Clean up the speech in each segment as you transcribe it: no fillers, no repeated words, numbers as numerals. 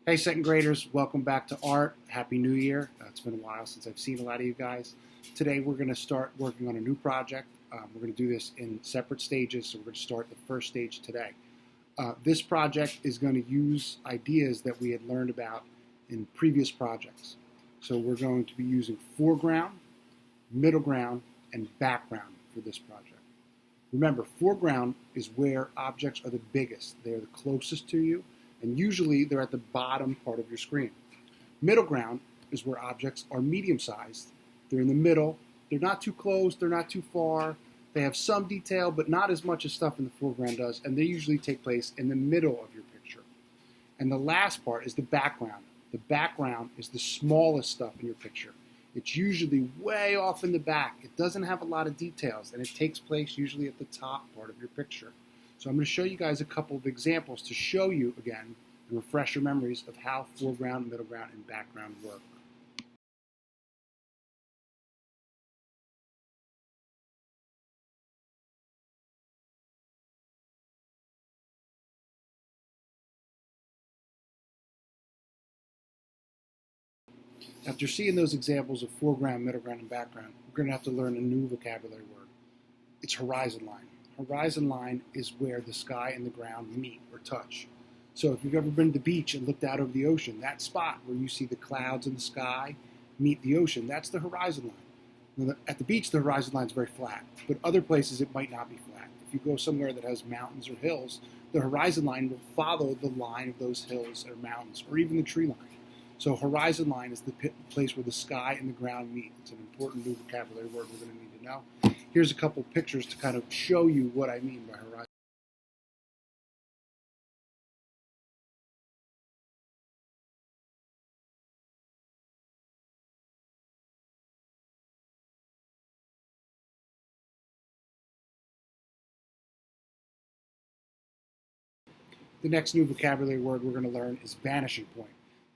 Hey, second graders, welcome back to art. Happy New Year. It's been a while since I've seen a lot of you guys. Today we're going to start working on a new project. We're going to do this in separate stages, so we're going to start the first stage today. This project is going to use ideas that we had learned about in previous projects. So we're going to be using foreground, middle ground, and background for this project. Remember, foreground is where objects are the biggest. They're the closest to you, and usually they're at the bottom part of your screen. Middle ground is where objects are medium-sized. They're in the middle. They're not too close. They're not too far. They have some detail, but not as much as stuff in the foreground does, and they usually take place in the middle of your picture. And the last part is the background. The background is the smallest stuff in your picture. It's usually way off in the back. It doesn't have a lot of details, and it takes place usually at the top part of your picture. So I'm going to show you guys a couple of examples to show you, again, and refresh your memories of how foreground, middle ground, and background work. After seeing those examples of foreground, middle ground, and background, we're going to have to learn a new vocabulary word. It's horizon line. Horizon line is where the sky and the ground meet or touch. So if you've ever been to the beach and looked out over the ocean, that spot where you see the clouds in the sky meet the ocean, that's the horizon line. At the beach, the horizon line is very flat, but other places it might not be flat. If you go somewhere that has mountains or hills, the horizon line will follow the line of those hills or mountains, or even the tree line. So horizon line is the place where the sky and the ground meet. It's an important new vocabulary word we're going to need to know. Here's a couple pictures to kind of show you what I mean by horizon. The next new vocabulary word we're going to learn is vanishing point.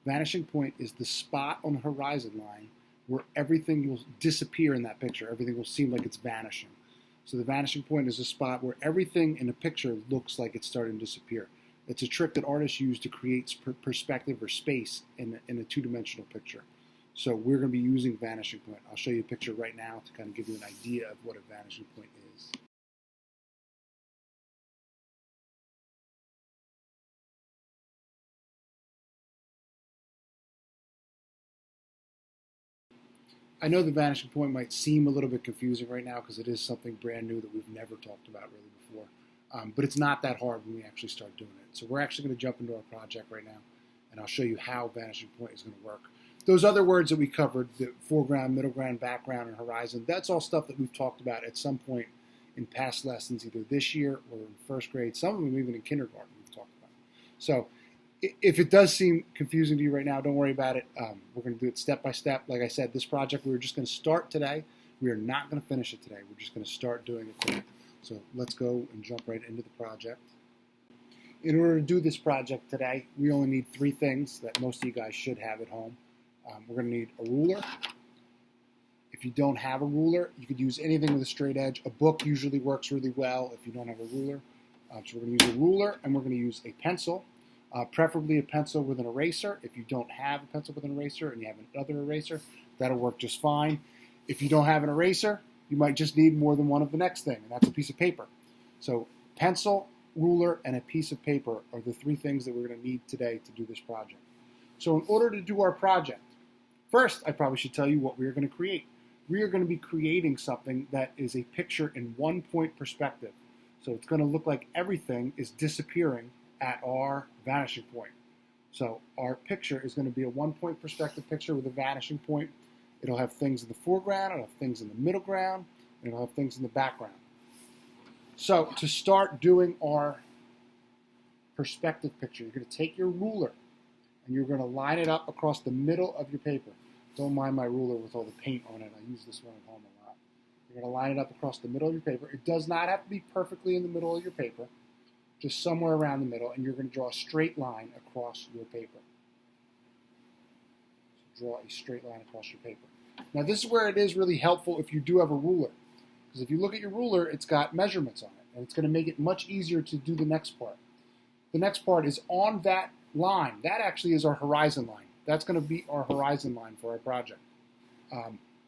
Vanishing point is the spot on the horizon line where everything will disappear in that picture. Everything will seem like it's vanishing. So the vanishing point is a spot where everything in a picture looks like it's starting to disappear. It's a trick that artists use to create perspective or space in a two-dimensional picture. So we're going to be using vanishing point. I'll show you a picture right now to kind of give you an idea of what a vanishing point is. I know the vanishing point might seem a little bit confusing right now because it is something brand new that we've never talked about really before. But it's not that hard when we actually start doing it. So we're actually going to jump into our project right now, and I'll show you how vanishing point is going to work. Those other words that we covered, the foreground, middle ground, background, and horizon, that's all stuff that we've talked about at some point in past lessons, either this year or in first grade. Some of them even in kindergarten we've talked about. So if it does seem confusing to you right now, don't worry about it. We're going to do it step by step. Like I said, this project we're just going to start today. We are not going to finish it today. We're just going to start doing it today. So let's go and jump right into the project. In order to do this project today, we only need three things that most of you guys should have at home. We're going to need a ruler. If you don't have a ruler, you could use anything with a straight edge. A book usually works really well if you don't have a ruler. So we're going to use a ruler, and we're going to use a pencil. Preferably a pencil with an eraser. If you don't have a pencil with an eraser and you have another eraser, that'll work just fine. If you don't have an eraser, you might just need more than one of the next thing, and that's a piece of paper. So pencil, ruler, and a piece of paper are the three things that we're going to need today to do this project. So in order to do our project, first I probably should tell you what we are going to create. We are going to be creating something that is a picture in one-point perspective. So it's going to look like everything is disappearing at our vanishing point. So our picture is going to be a one-point perspective picture with a vanishing point. It'll have things in the foreground, it'll have things in the middle ground, and it'll have things in the background. So to start doing our perspective picture, you're going to take your ruler and you're going to line it up across the middle of your paper. Don't mind my ruler with all the paint on it. I use this one at home a lot. You're going to line it up across the middle of your paper. It does not have to be perfectly in the middle of your paper. Just somewhere around the middle, and you're going to draw a straight line across your paper. So draw a straight line across your paper. Now this is where it is really helpful if you do have a ruler, because if you look at your ruler, it's got measurements on it, and it's going to make it much easier to do the next part. The next part is on that line, that actually is our horizon line. That's going to be our horizon line for our project.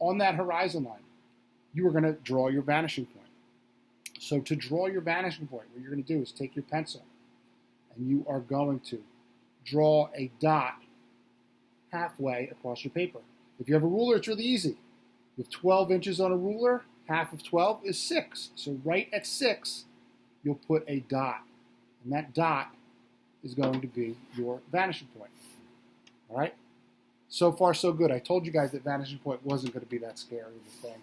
On that horizon line, you are going to draw your vanishing point. So to draw your vanishing point, what you're going to do is take your pencil and you are going to draw a dot halfway across your paper. If you have a ruler, it's really easy. You have 12 inches on a ruler, half of 12 is 6. So right at 6, you'll put a dot. And that dot is going to be your vanishing point. All right? So far, so good. I told you guys that vanishing point wasn't going to be that scary of a thing.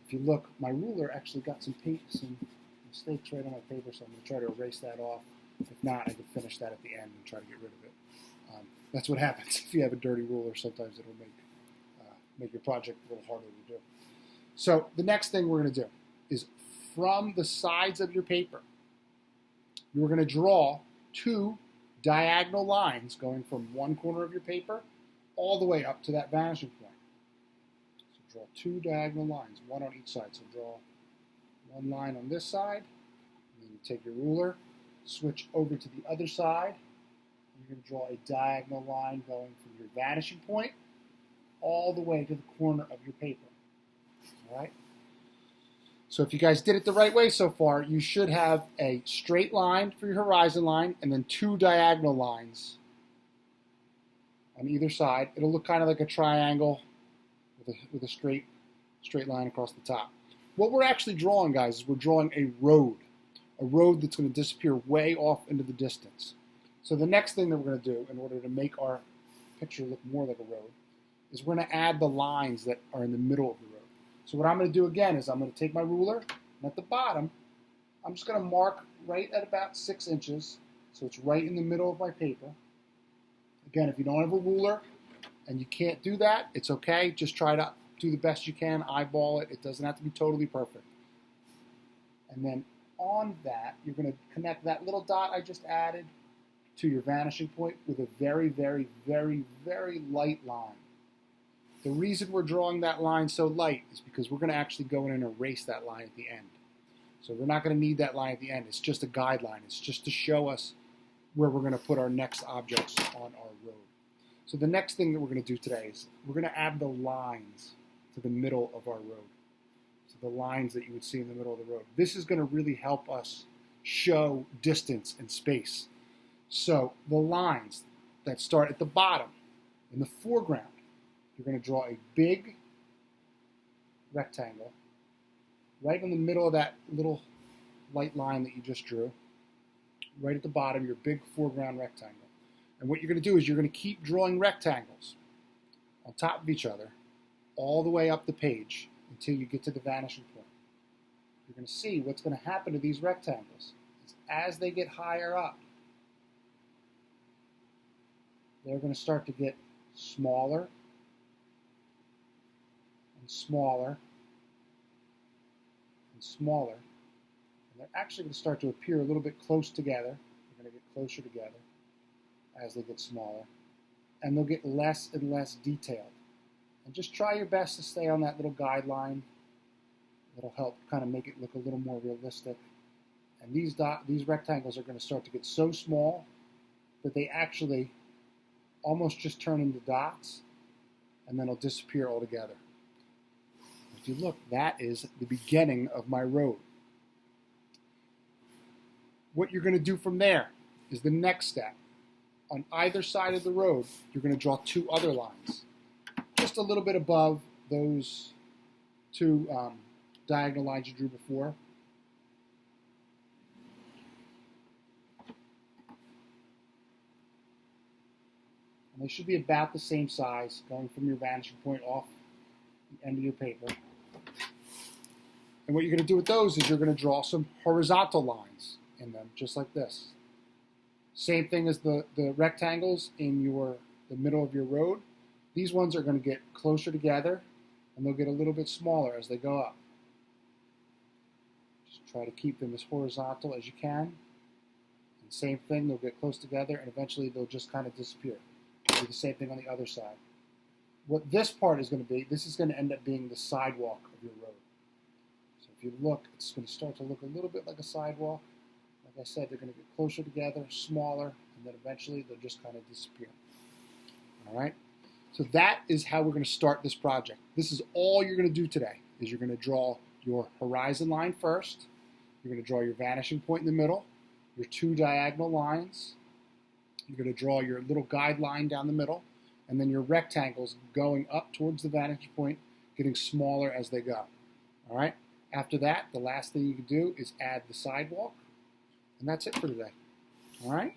If you look, my ruler actually got some mistakes right on my paper, so I'm going to try to erase that off. If not, I can finish that at the end and try to get rid of it. That's what happens if you have a dirty ruler. Sometimes it'll make your project a little harder to do. So the next thing we're going to do is from the sides of your paper, you're going to draw 2 diagonal lines going from one corner of your paper all the way up to that vanishing point. So draw 2 diagonal lines, one on each side. So draw one line on this side, and then you take your ruler, switch over to the other side. You're going to draw a diagonal line going from your vanishing point all the way to the corner of your paper. All right? So if you guys did it the right way so far, you should have a straight line for your horizon line and then 2 diagonal lines on either side. It'll look kind of like a triangle with a straight line across the top. What we're actually drawing, guys, is we're drawing a road that's going to disappear way off into the distance. So the next thing that we're going to do in order to make our picture look more like a road is we're going to add the lines that are in the middle of the road. So what I'm going to do again is I'm going to take my ruler, and at the bottom, I'm just going to mark right at about 6 inches, so it's right in the middle of my paper. Again, if you don't have a ruler and you can't do that, it's okay. Just try to do the best you can, eyeball it. It doesn't have to be totally perfect. And then on that, you're going to connect that little dot I just added to your vanishing point with a very, very, very, very light line. The reason we're drawing that line so light is because we're going to actually go in and erase that line at the end. So we're not going to need that line at the end. It's just a guideline. It's just to show us where we're going to put our next objects on our road. So the next thing that we're going to do today is we're going to add the lines to the middle of our road. So the lines that you would see in the middle of the road. This is going to really help us show distance and space. So the lines that start at the bottom, in the foreground, you're going to draw a big rectangle right in the middle of that little light line that you just drew. Right at the bottom, your big foreground rectangle. And what you're going to do is you're going to keep drawing rectangles on top of each other all the way up the page until you get to the vanishing point. You're going to see what's going to happen to these rectangles is as they get higher up, they're going to start to get smaller and smaller and smaller. And they're actually going to start to appear a little bit close together. They're going to get closer together as they get smaller. And they'll get less and less detailed. And just try your best to stay on that little guideline. It'll help kind of make it look a little more realistic. And these rectangles are going to start to get so small that they actually almost just turn into dots, and then it'll disappear altogether. If you look, that is the beginning of my road. What you're going to do from there is the next step. On either side of the road, you're going to draw 2 other lines, just a little bit above those 2 diagonal lines you drew before. And they should be about the same size, going from your vanishing point off the end of your paper. And what you're going to do with those is you're going to draw some horizontal lines in them, just like this. Same thing as the rectangles in the middle of your road. These ones are going to get closer together, and they'll get a little bit smaller as they go up. Just try to keep them as horizontal as you can. And same thing, they'll get close together, and eventually they'll just kind of disappear. Do the same thing on the other side. What this part is going to be, this is going to end up being the sidewalk of your road. So if you look, it's going to start to look a little bit like a sidewalk. Like I said, they're going to get closer together, smaller, and then eventually they'll just kind of disappear. All right? So that is how we're going to start this project. This is all you're going to do today, is you're going to draw your horizon line first. You're going to draw your vanishing point in the middle, your 2 diagonal lines. You're going to draw your little guide line down the middle, and then your rectangles going up towards the vanishing point, getting smaller as they go. All right? After that, the last thing you can do is add the sidewalk, and that's it for today. All right?